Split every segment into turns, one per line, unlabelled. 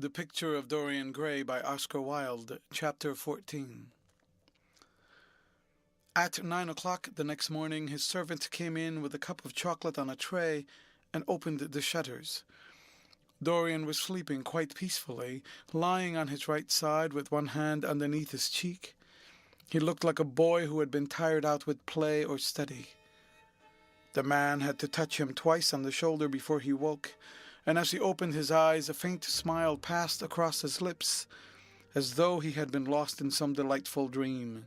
The Picture of Dorian Gray by Oscar Wilde, Chapter 14. At 9 o'clock the next morning, his servant came in with a cup of chocolate on a tray and opened the shutters. Dorian was sleeping quite peacefully, lying on his right side with one hand underneath his cheek. He looked like a boy who had been tired out with play or study. The man had to touch him twice on the shoulder before he woke, and as he opened his eyes, a faint smile passed across his lips, as though he had been lost in some delightful dream.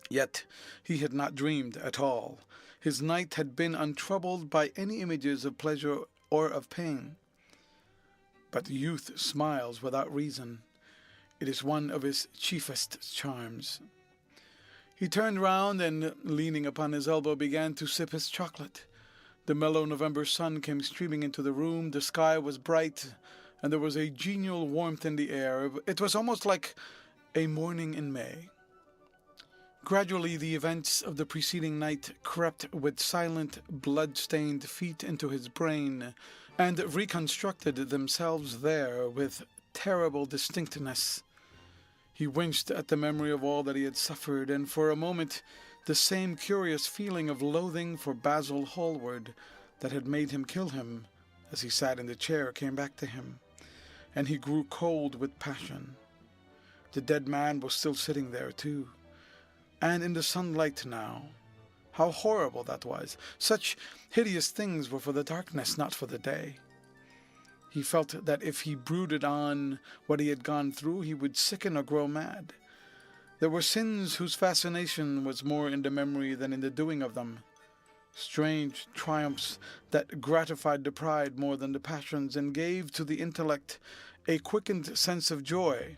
Yet he had not dreamed at all. His night had been untroubled by any images of pleasure or of pain. But youth smiles without reason. It is one of his chiefest charms. He turned round and, leaning upon his elbow, began to sip his chocolate. The mellow November sun came streaming into the room. The sky was bright, and there was a genial warmth in the air. It was almost like a morning in May. Gradually, the events of the preceding night crept with silent, blood-stained feet into his brain, and reconstructed themselves there with terrible distinctness. He winced at the memory of all that he had suffered, and for a moment the same curious feeling of loathing for Basil Hallward that had made him kill him as he sat in the chair came back to him, and he grew cold with passion. The dead man was still sitting there too, and in the sunlight now. How horrible that was! Such hideous things were for the darkness, not for the day. He felt that if he brooded on what he had gone through, he would sicken or grow mad. There were sins whose fascination was more in the memory than in the doing of them. Strange triumphs that gratified the pride more than the passions, and gave to the intellect a quickened sense of joy,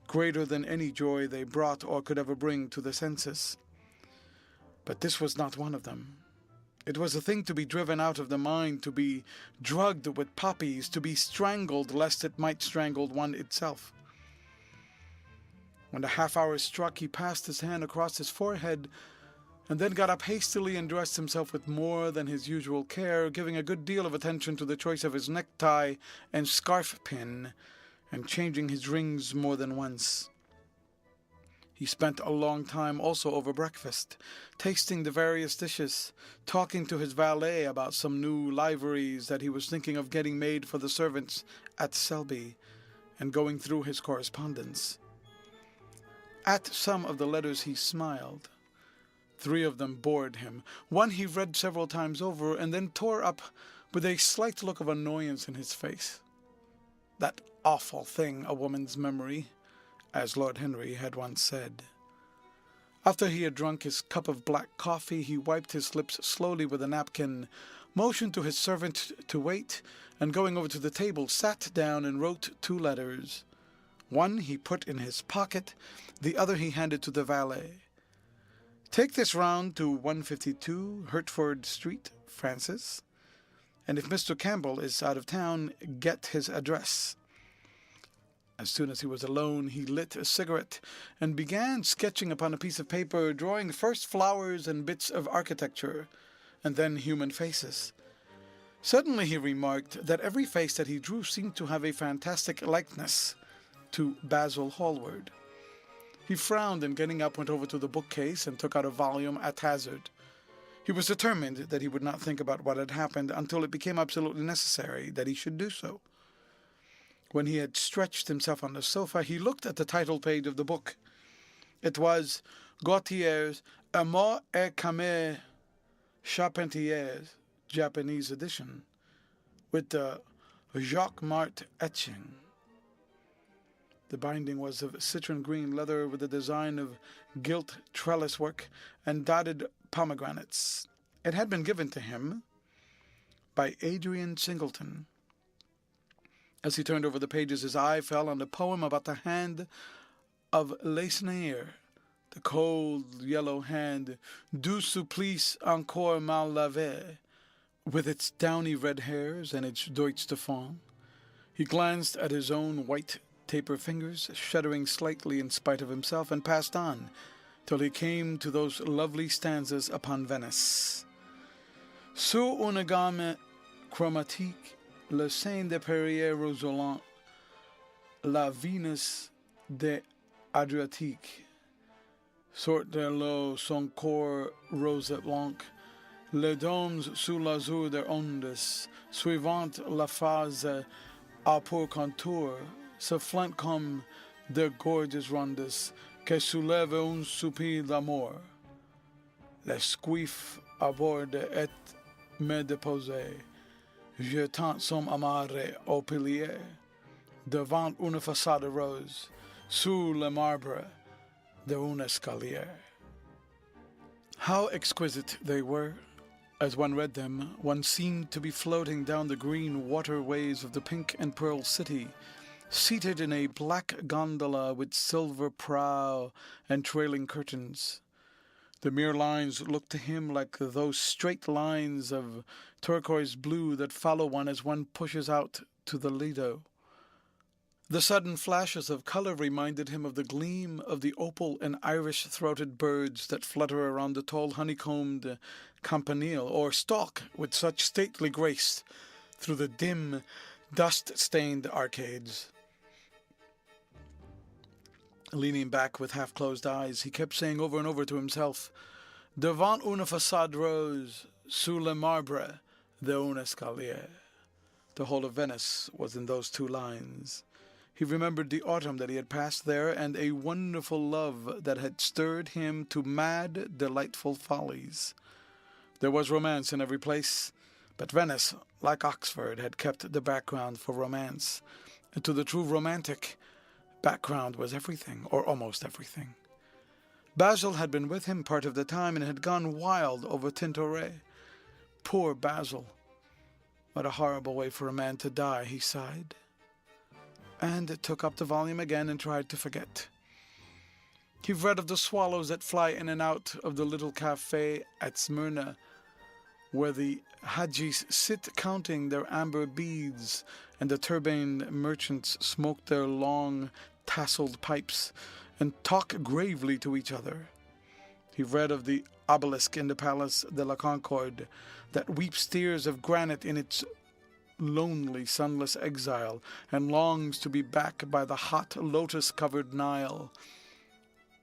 greater than any joy they brought or could ever bring to the senses. But this was not one of them. It was a thing to be driven out of the mind, to be drugged with poppies, to be strangled lest it might strangle one itself. When the half-hour struck, he passed his hand across his forehead, and then got up hastily and dressed himself with more than his usual care, giving a good deal of attention to the choice of his necktie and scarf pin, and changing his rings more than once. He spent a long time also over breakfast, tasting the various dishes, talking to his valet about some new liveries that he was thinking of getting made for the servants at Selby, and going through his correspondence. At some of the letters he smiled. 3 of them bored him. One he read several times over, and then tore up with a slight look of annoyance in his face. That awful thing, a woman's memory, as Lord Henry had once said. After he had drunk his cup of black coffee, he wiped his lips slowly with a napkin, motioned to his servant to wait, and going over to the table, sat down and wrote 2 letters. One he put in his pocket, the other he handed to the valet. "Take this round to 152 Hertford Street, Francis, and if Mr. Campbell is out of town, get his address." As soon as he was alone, he lit a cigarette and began sketching upon a piece of paper, drawing first flowers and bits of architecture, and then human faces. Suddenly he remarked that every face that he drew seemed to have a fantastic likeness to Basil Hallward. He frowned, and getting up went over to the bookcase and took out a volume at hazard. He was determined that he would not think about what had happened until it became absolutely necessary that he should do so. When he had stretched himself on the sofa, he looked at the title page of the book. It was Gautier's Amour et Camille Charpentier's Japanese edition, with the Jacques Marthe etching. The binding was of citron green leather with a design of gilt trellis work and dotted pomegranates. It had been given to him by Adrian Singleton. As he turned over the pages, his eye fell on the poem about the hand of Lesnier, the cold yellow hand, du supplice encore mal lavé, with its downy red hairs and its Deutsch de fond. He glanced at his own white taper fingers, shuddering slightly in spite of himself, and passed on, till he came to those lovely stanzas upon Venice. Sur une gamme chromatique, le sein de Perrier Rosolant la Venus de Adriatique, sort de l'eau son corps rose et blanc, les dômes sous l'azur des ondes, suivant la phase à pour contour, se flanquent comme de gorges rondes que soulèvent un soupir d'amour. L'esquif aborde et me dépose, je tente son amarre au pilier, devant une façade rose, sous le marbre d'un escalier. How exquisite they were! As one read them, one seemed to be floating down the green waterways of the pink and pearl city, seated in a black gondola with silver prow and trailing curtains. The mere lines looked to him like those straight lines of turquoise blue that follow one as one pushes out to the Lido. The sudden flashes of color reminded him of the gleam of the opal and Irish-throated birds that flutter around the tall honeycombed campanile, or stalk with such stately grace through the dim, dust-stained arcades. Leaning back with half-closed eyes, he kept saying over and over to himself, "Devant une façade rose, sous le marbre d'un escalier." The whole of Venice was in those two lines. He remembered the autumn that he had passed there and a wonderful love that had stirred him to mad, delightful follies. There was romance in every place, but Venice, like Oxford, had kept the background for romance, and to the true romantic, background was everything, or almost everything. Basil had been with him part of the time and had gone wild over Tintoret. Poor Basil! What a horrible way for a man to die, he sighed, and took up the volume again and tried to forget. He read of the swallows that fly in and out of the little cafe at Smyrna, where the Hajis sit counting their amber beads, and the turbaned merchants smoke their long, tasseled pipes and talk gravely to each other. He read of the obelisk in the Palace de la Concorde that weeps tears of granite in its lonely, sunless exile, and longs to be back by the hot, lotus-covered Nile,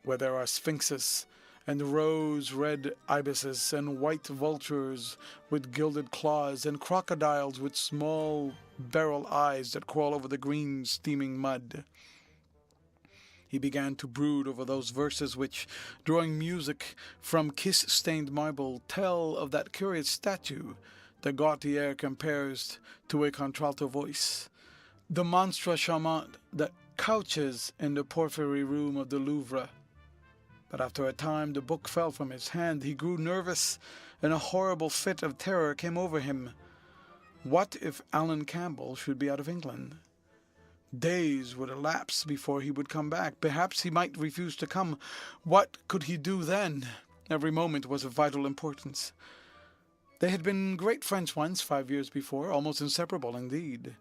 where there are sphinxes and rose-red ibises and white vultures with gilded claws and crocodiles with small beryl eyes that crawl over the green, steaming mud. He began to brood over those verses which, drawing music from kiss-stained marble, tell of that curious statue the Gautier compares to a contralto voice, the monstre charmant that couches in the porphyry room of the Louvre. But after a time the book fell from his hand. He grew nervous, and a horrible fit of terror came over him. What if Alan Campbell should be out of England? Days would elapse before he would come back. Perhaps he might refuse to come. What could he do then? Every moment was of vital importance. They had been great friends once, 5 years before, almost inseparable indeed.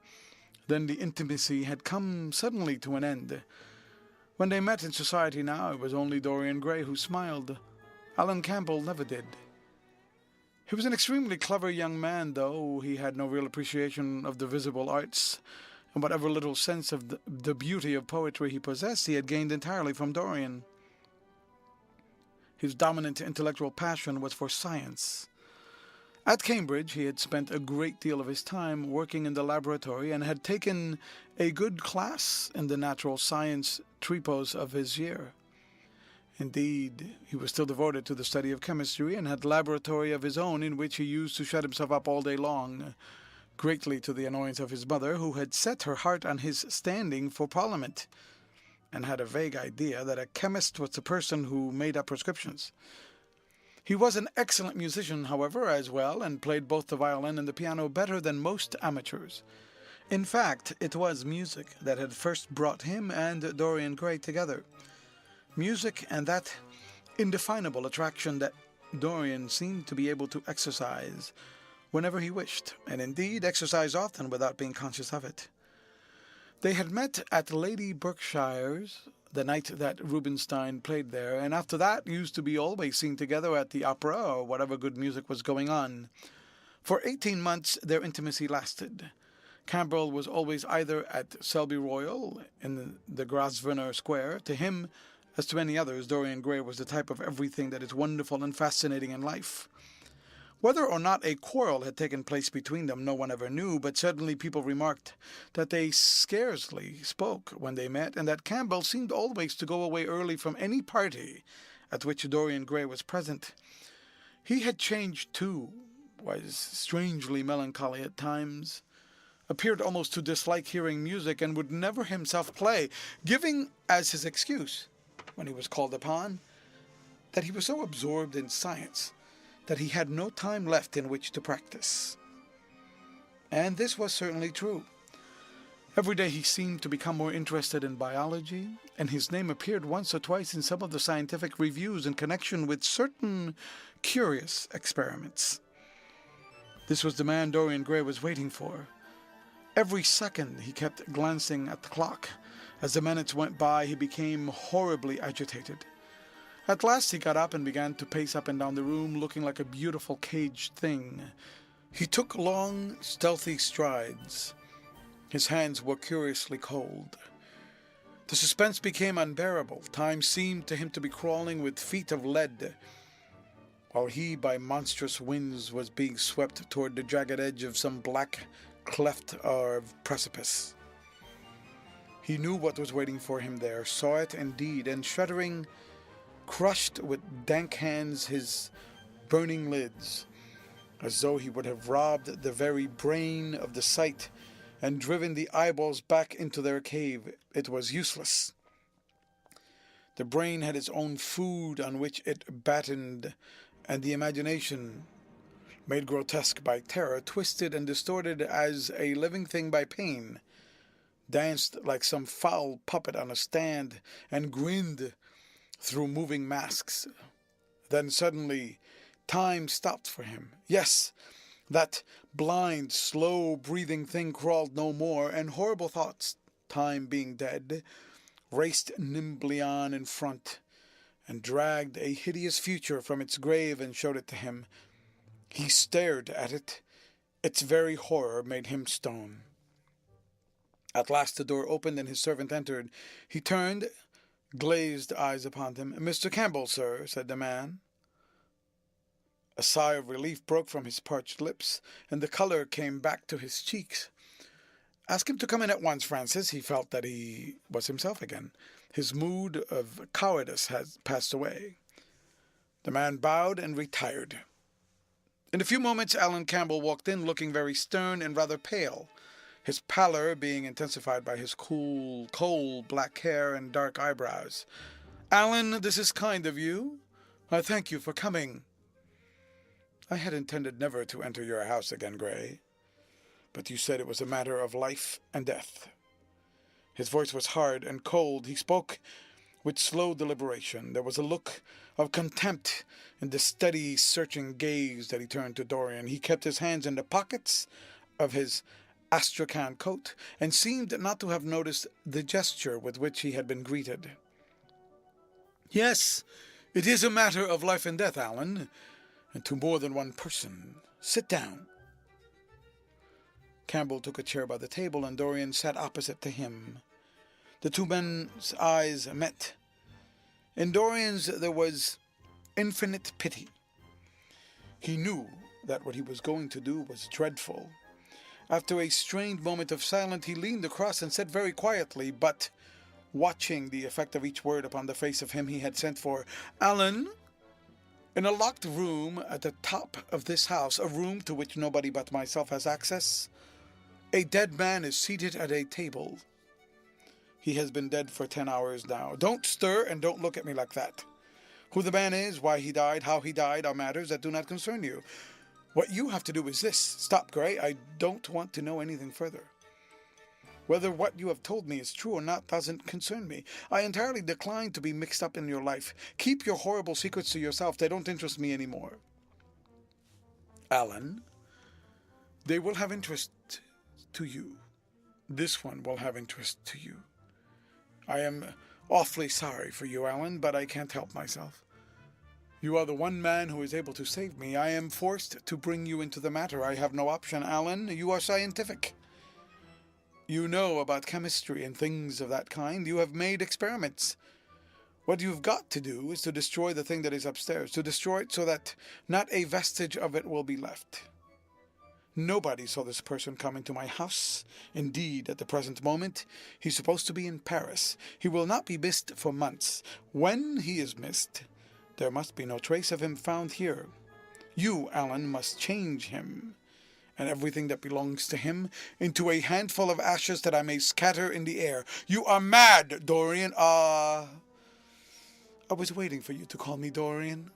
Then the intimacy had come suddenly to an end. When they met in society now, it was only Dorian Gray who smiled. Alan Campbell never did. He was an extremely clever young man, though he had no real appreciation of the visible arts, and whatever little sense of the beauty of poetry he possessed, he had gained entirely from Dorian. His dominant intellectual passion was for science. At Cambridge, he had spent a great deal of his time working in the laboratory and had taken a good class in the natural science tripos of his year. Indeed, he was still devoted to the study of chemistry and had a laboratory of his own in which he used to shut himself up all day long, greatly to the annoyance of his mother, who had set her heart on his standing for Parliament, and had a vague idea that a chemist was the person who made up prescriptions. He was an excellent musician, however, as well, and played both the violin and the piano better than most amateurs. In fact, it was music that had first brought him and Dorian Gray together. Music and that indefinable attraction that Dorian seemed to be able to exercise whenever he wished, and indeed exercise often without being conscious of it. They had met at Lady Berkshire's the night that Rubinstein played there, and after that used to be always seen together at the opera or whatever good music was going on. For 18 months their intimacy lasted. Campbell was always either at Selby Royal in the Grosvenor Square. To him, as to many others, Dorian Gray was the type of everything that is wonderful and fascinating in life. Whether or not a quarrel had taken place between them, no one ever knew, but certainly people remarked that they scarcely spoke when they met, and that Campbell seemed always to go away early from any party at which Dorian Gray was present. He had changed too, was strangely melancholy at times, appeared almost to dislike hearing music, and would never himself play, giving as his excuse, when he was called upon, that he was so absorbed in science that he had no time left in which to practice. And this was certainly true. Every day he seemed to become more interested in biology, and his name appeared once or twice in some of the scientific reviews in connection with certain curious experiments. This was the man Dorian Gray was waiting for. Every second he kept glancing at the clock. As the minutes went by, he became horribly agitated. At last he got up and began to pace up and down the room, looking like a beautiful caged thing. He took long, stealthy strides. His hands were curiously cold. The suspense became unbearable. Time seemed to him to be crawling with feet of lead, while he, by monstrous winds, was being swept toward the jagged edge of some black cleft or precipice. He knew what was waiting for him there, saw it indeed, and shuddering, crushed with dank hands his burning lids, as though he would have robbed the very brain of the sight and driven the eyeballs back into their cave. It was useless. The brain had its own food on which it battened, and the imagination, made grotesque by terror, twisted and distorted as a living thing by pain, danced like some foul puppet on a stand, and grinned through moving masks. Then suddenly time stopped for him. Yes, that blind, slow-breathing thing crawled no more, and horrible thoughts, time being dead, raced nimbly on in front, and dragged a hideous future from its grave and showed it to him. He stared at it. Its very horror made him stone. At last the door opened and his servant entered. He turned, glazed eyes upon him. "Mr. Campbell, sir," said the man. A sigh of relief broke from his parched lips, and the color came back to his cheeks. "Ask him to come in at once, Francis." He felt that he was himself again. His mood of cowardice had passed away. The man bowed and retired. In a few moments Alan Campbell walked in, looking very stern and rather pale, his pallor being intensified by his cool, coal-black hair and dark eyebrows. "Alan, this is kind of you. I thank you for coming." "I had intended never to enter your house again, Gray, but you said it was a matter of life and death." His voice was hard and cold. He spoke with slow deliberation. There was a look of contempt in the steady, searching gaze that he turned to Dorian. He kept his hands in the pockets of his astrakhan coat, and seemed not to have noticed the gesture with which he had been greeted. "Yes, it is a matter of life and death, Alan, and to more than one person. Sit down." Campbell took a chair by the table, and Dorian sat opposite to him. The two men's eyes met. In Dorian's there was infinite pity. He knew that what he was going to do was dreadful. After a strained moment of silence, he leaned across and said very quietly, but watching the effect of each word upon the face of him he had sent for, "Alan, in a locked room at the top of this house, a room to which nobody but myself has access, a dead man is seated at a table. He has been dead for 10 hours now. Don't stir and don't look at me like that. Who the man is, why he died, how he died, are matters that do not concern you. What you have to do is this. Stop, Gray. I don't want to know anything further. Whether what you have told me is true or not doesn't concern me. I entirely decline to be mixed up in your life. Keep your horrible secrets to yourself. They don't interest me anymore." "Alan, they will have interest to you. This one will have interest to you. I am awfully sorry for you, Alan, but I can't help myself. You are the one man who is able to save me. I am forced to bring you into the matter. I have no option, Alan. You are scientific. You know about chemistry and things of that kind. You have made experiments. What you've got to do is to destroy the thing that is upstairs, to destroy it so that not a vestige of it will be left. Nobody saw this person come into my house. Indeed, at the present moment, he's supposed to be in Paris. He will not be missed for months. When he is missed, there must be no trace of him found here. You, Alan, must change him, and everything that belongs to him, into a handful of ashes that I may scatter in the air. You are mad, Dorian. I was waiting for you to call me Dorian.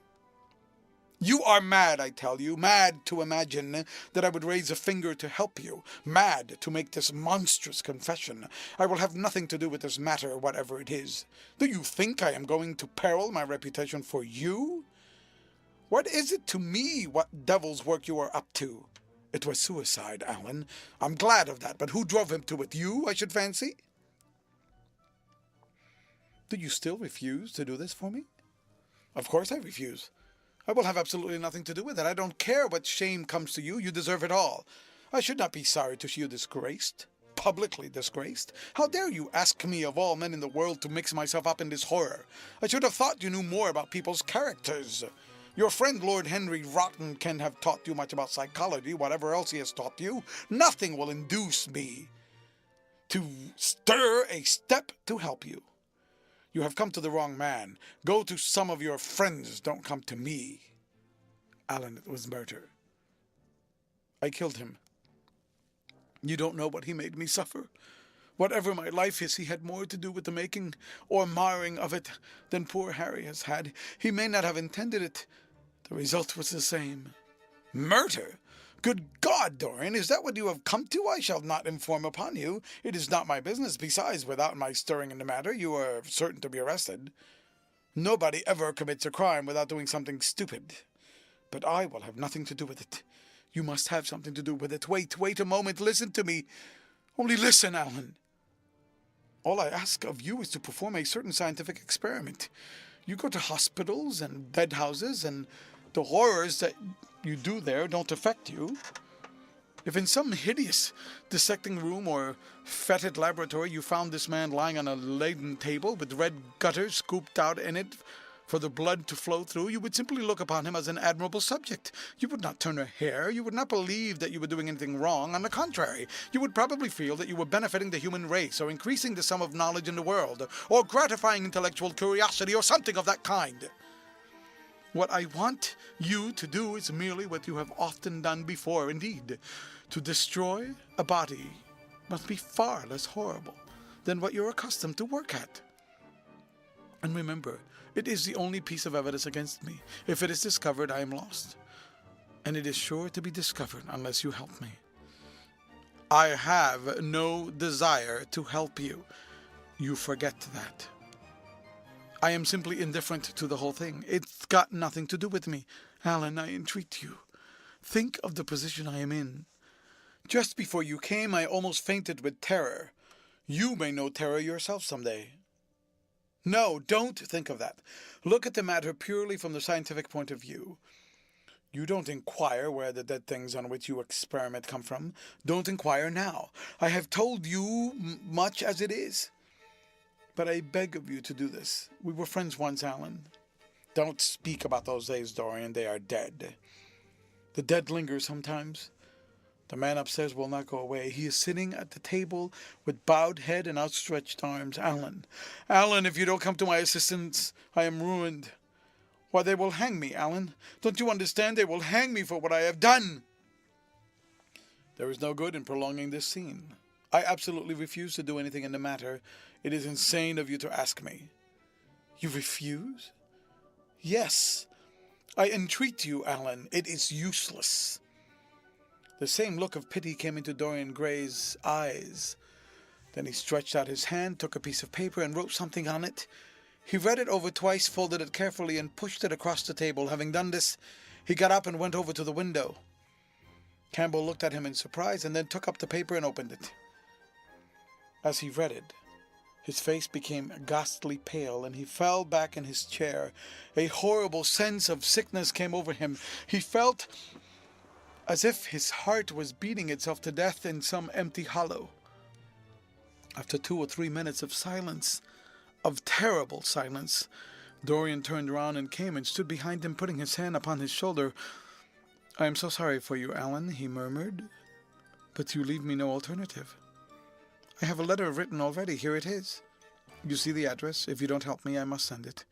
You are mad, I tell you, mad to imagine that I would raise a finger to help you, mad to make this monstrous confession. I will have nothing to do with this matter, whatever it is. Do you think I am going to peril my reputation for you? What is it to me what devil's work you are up to? It was suicide, Alan. I'm glad of that, but who drove him to it? You, I should fancy? Do you still refuse to do this for me? Of course I refuse. I will have absolutely nothing to do with it. I don't care what shame comes to you. You deserve it all. I should not be sorry to see you disgraced. Publicly disgraced. How dare you ask me of all men in the world to mix myself up in this horror? I should have thought you knew more about people's characters. Your friend Lord Henry Rotten can have taught you much about psychology, whatever else he has taught you. Nothing will induce me to stir a step to help you. You have come to the wrong man. Go to some of your friends. Don't come to me. Alan, it was murder. I killed him. You don't know what he made me suffer. Whatever my life is, he had more to do with the making or marring of it than poor Harry has had. He may not have intended it. The result was the same. Murder? Good God, Dorian, is that what you have come to? I shall not inform upon you. It is not my business. Besides, without my stirring in the matter, you are certain to be arrested. Nobody ever commits a crime without doing something stupid. But I will have nothing to do with it. You must have something to do with it. Wait a moment. Listen to me. Only listen, Alan. All I ask of you is to perform a certain scientific experiment. You go to hospitals and dead houses, and the horrors that you do there don't affect you. If in some hideous dissecting room or fetid laboratory you found this man lying on a laden table with red gutters scooped out in it for the blood to flow through, you would simply look upon him as an admirable subject. You would not turn a hair. You would not believe that you were doing anything wrong. On the contrary, you would probably feel that you were benefiting the human race, or increasing the sum of knowledge in the world, or gratifying intellectual curiosity, or something of that kind. What I want you to do is merely what you have often done before. Indeed, to destroy a body must be far less horrible than what you're accustomed to work at. And remember, it is the only piece of evidence against me. If it is discovered, I am lost. And it is sure to be discovered unless you help me. I have no desire to help you. You forget that. I am simply indifferent to the whole thing. It's got nothing to do with me. Alan, I entreat you. Think of the position I am in. Just before you came, I almost fainted with terror. You may know terror yourself someday. No, don't think of that. Look at the matter purely from the scientific point of view. You don't inquire where the dead things on which you experiment come from. Don't inquire now. I have told you much as it is. But I beg of you to do this. We were friends once, Alan. Don't speak about those days, Dorian. They are dead. The dead linger sometimes. The man upstairs will not go away. He is sitting at the table with bowed head and outstretched arms. Alan, if you don't come to my assistance, I am ruined. Why, they will hang me, Alan. Don't you understand? They will hang me for what I have done. There is no good in prolonging this scene. I absolutely refuse to do anything in the matter. It is insane of you to ask me. You refuse? Yes. I entreat you, Alan. It is useless. The same look of pity came into Dorian Gray's eyes. Then he stretched out his hand, took a piece of paper, and wrote something on it. He read it over twice, folded it carefully, and pushed it across the table. Having done this, he got up and went over to the window. Campbell looked at him in surprise, and then took up the paper and opened it. As he read it, his face became ghastly pale, and he fell back in his chair. A horrible sense of sickness came over him. He felt as if his heart was beating itself to death in some empty hollow. After 2 or 3 minutes of silence, of terrible silence, Dorian turned round and came and stood behind him, putting his hand upon his shoulder. "I am so sorry for you, Alan," he murmured, "but you leave me no alternative. I have a letter written already. Here it is. You see the address. If you don't help me, I must send it.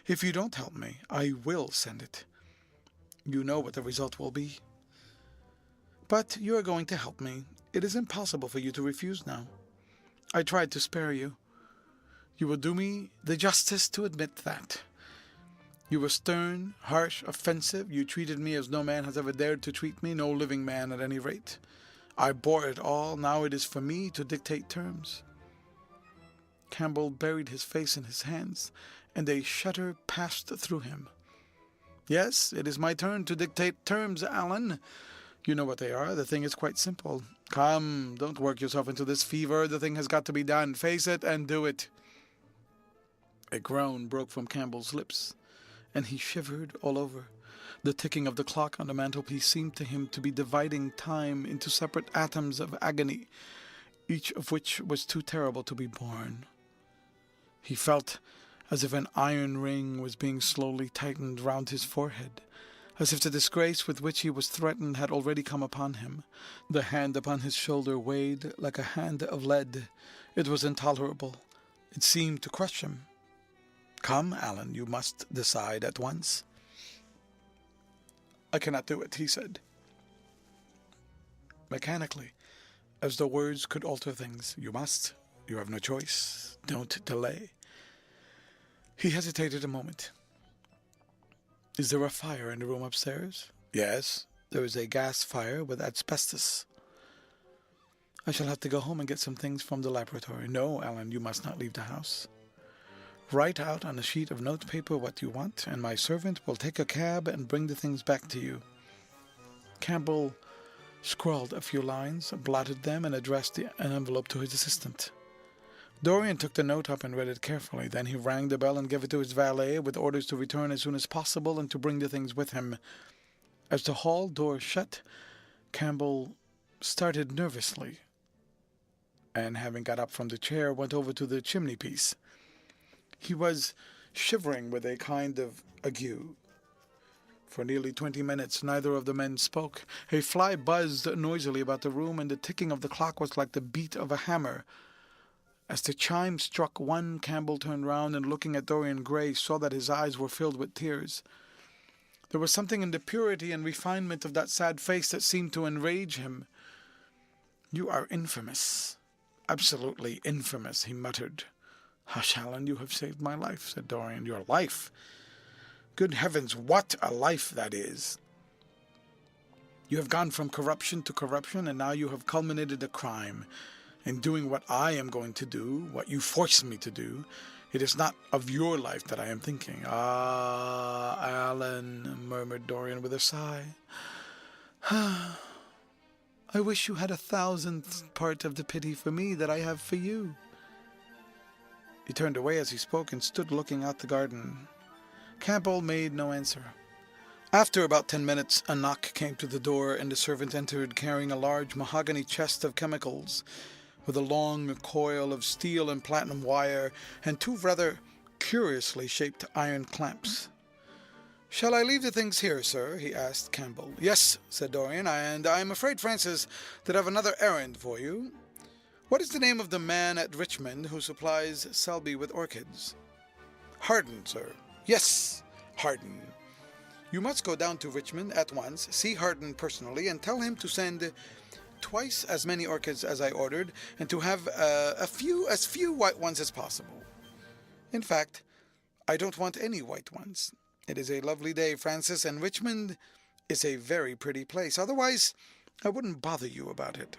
If you don't help me, I will send it. You know what the result will be. But you are going to help me. It is impossible for you to refuse now. I tried to spare you. You will do me the justice to admit that. You were stern, harsh, offensive. You treated me as no man has ever dared to treat me, no living man at any rate. I bore it all. Now it is for me to dictate terms." Campbell buried his face in his hands, and a shudder passed through him. "Yes, it is my turn to dictate terms, Alan. You know what they are. The thing is quite simple. Come, don't work yourself into this fever. The thing has got to be done. Face it and do it." A groan broke from Campbell's lips, and he shivered all over. The ticking of the clock on the mantelpiece seemed to him to be dividing time into separate atoms of agony, each of which was too terrible to be borne. He felt as if an iron ring was being slowly tightened round his forehead, as if the disgrace with which he was threatened had already come upon him. The hand upon his shoulder weighed like a hand of lead. It was intolerable. It seemed to crush him. "Come, Alan, you must decide at once." "I cannot do it," he said, mechanically, as though words could alter things. "You must. You have no choice. Don't delay." He hesitated a moment. "Is there a fire in the room upstairs?" "Yes, there is a gas fire with asbestos." "I shall have to go home and get some things from the laboratory." "No, Alan, you must not leave the house. Write out on a sheet of notepaper what you want, and my servant will take a cab and bring the things back to you." Campbell scrawled a few lines, blotted them, and addressed an envelope to his assistant. Dorian took the note up and read it carefully. Then he rang the bell and gave it to his valet, with orders to return as soon as possible and to bring the things with him. As the hall door shut, Campbell started nervously, and having got up from the chair, went over to the chimney-piece. He was shivering with a kind of ague. For nearly 20 minutes neither of the men spoke. A fly buzzed noisily about the room, and the ticking of the clock was like the beat of a hammer. As the chime struck 1, Campbell turned round and, looking at Dorian Gray, saw that his eyes were filled with tears. There was something in the purity and refinement of that sad face that seemed to enrage him. "You are infamous, absolutely infamous," he muttered. "Hush, Alan, you have saved my life," said Dorian. "Your life? Good heavens, what a life that is! You have gone from corruption to corruption, and now you have culminated a crime. In doing what I am going to do, what you forced me to do, it is not of your life that I am thinking." "Ah, Alan," murmured Dorian with a sigh. "I wish you had 1,000th part of the pity for me that I have for you." He turned away as he spoke and stood looking out the garden. Campbell made no answer. After about 10 minutes, a knock came to the door, and the servant entered, carrying a large mahogany chest of chemicals, with a long coil of steel and platinum wire, and 2 rather curiously shaped iron clamps. "Shall I leave the things here, sir?" he asked Campbell. "Yes," said Dorian, "and I am afraid, Francis, that I have another errand for you. What is the name of the man at Richmond who supplies Selby with orchids?" "Harden, sir." "Yes, Harden. You must go down to Richmond at once, see Harden personally, and tell him to send twice as many orchids as I ordered, and to have as few white ones as possible. In fact, I don't want any white ones. It is a lovely day, Francis, and Richmond is a very pretty place. Otherwise, I wouldn't bother you about it."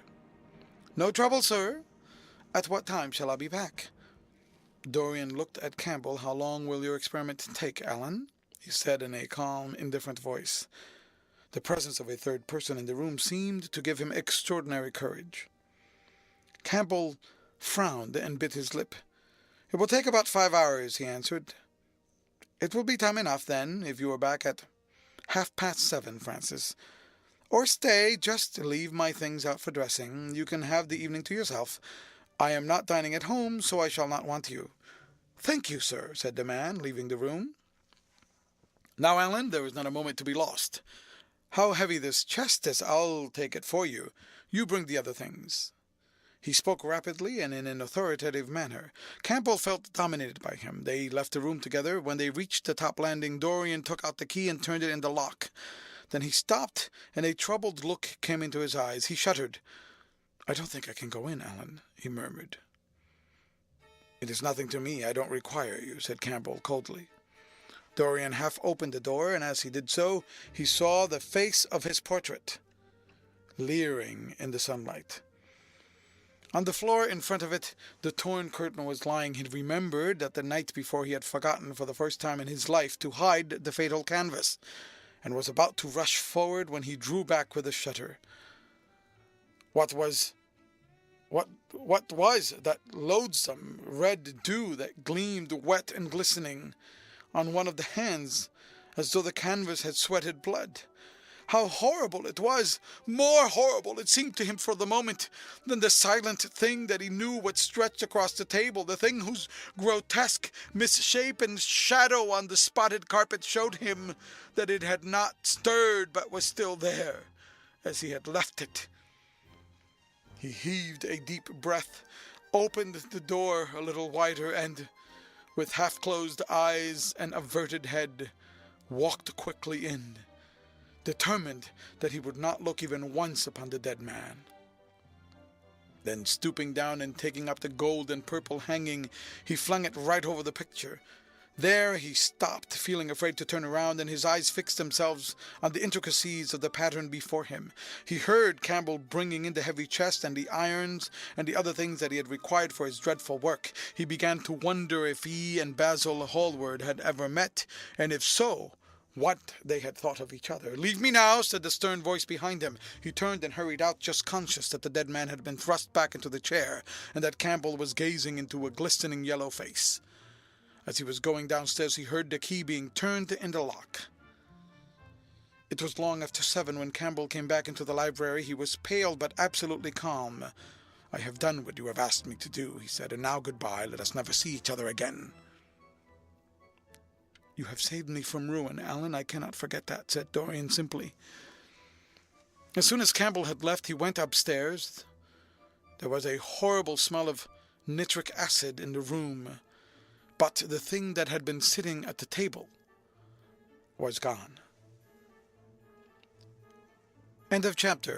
"No trouble, sir. At what time shall I be back?" Dorian looked at Campbell. "How long will your experiment take, Alan?" he said in a calm, indifferent voice. The presence of a third person in the room seemed to give him extraordinary courage. Campbell frowned and bit his lip. "It will take about 5 hours," he answered. "It will be time enough, then, if you are back at 7:30, Francis. Or stay, just leave my things out for dressing. You can have the evening to yourself. I am not dining at home, so I shall not want you." "Thank you, sir," said the man, leaving the room. "Now, Alan, there is not a moment to be lost. How heavy this chest is, I'll take it for you. You bring the other things." He spoke rapidly and in an authoritative manner. Campbell felt dominated by him. They left the room together. When they reached the top landing, Dorian took out the key and turned it in the lock. Then he stopped, and a troubled look came into his eyes. He shuddered. "I don't think I can go in, Alan," he murmured. "It is nothing to me. I don't require you," said Campbell coldly. Dorian half opened the door, and as he did so, he saw the face of his portrait, leering in the sunlight. On the floor in front of it, the torn curtain was lying. He remembered that the night before he had forgotten for the first time in his life to hide the fatal canvas, and was about to rush forward when he drew back with a shudder. What was that loathsome red dew that gleamed wet and glistening on one of the hands, as though the canvas had sweated blood? How horrible it was! More horrible, it seemed to him for the moment, than the silent thing that he knew was stretched across the table, the thing whose grotesque misshapen shadow on the spotted carpet showed him that it had not stirred but was still there, as he had left it. He heaved a deep breath, opened the door a little wider, and, with half-closed eyes and averted head, walked quickly in, determined that he would not look even once upon the dead man. Then, stooping down and taking up the gold and purple hanging, he flung it right over the picture. There he stopped, feeling afraid to turn around, and his eyes fixed themselves on the intricacies of the pattern before him. He heard Campbell bringing in the heavy chest and the irons and the other things that he had required for his dreadful work. He began to wonder if he and Basil Hallward had ever met, and if so, what they had thought of each other. "Leave me now," said the stern voice behind him. He turned and hurried out, just conscious that the dead man had been thrust back into the chair, and that Campbell was gazing into a glistening yellow face. As he was going downstairs, he heard the key being turned in the lock. It was long after 7 when Campbell came back into the library. He was pale but absolutely calm. "I have done what you have asked me to do," he said, "and now goodbye. Let us never see each other again." "You have saved me from ruin, Alan. I cannot forget that," said Dorian simply. As soon as Campbell had left, he went upstairs. There was a horrible smell of nitric acid in the room, but the thing that had been sitting at the table was gone. End of chapter.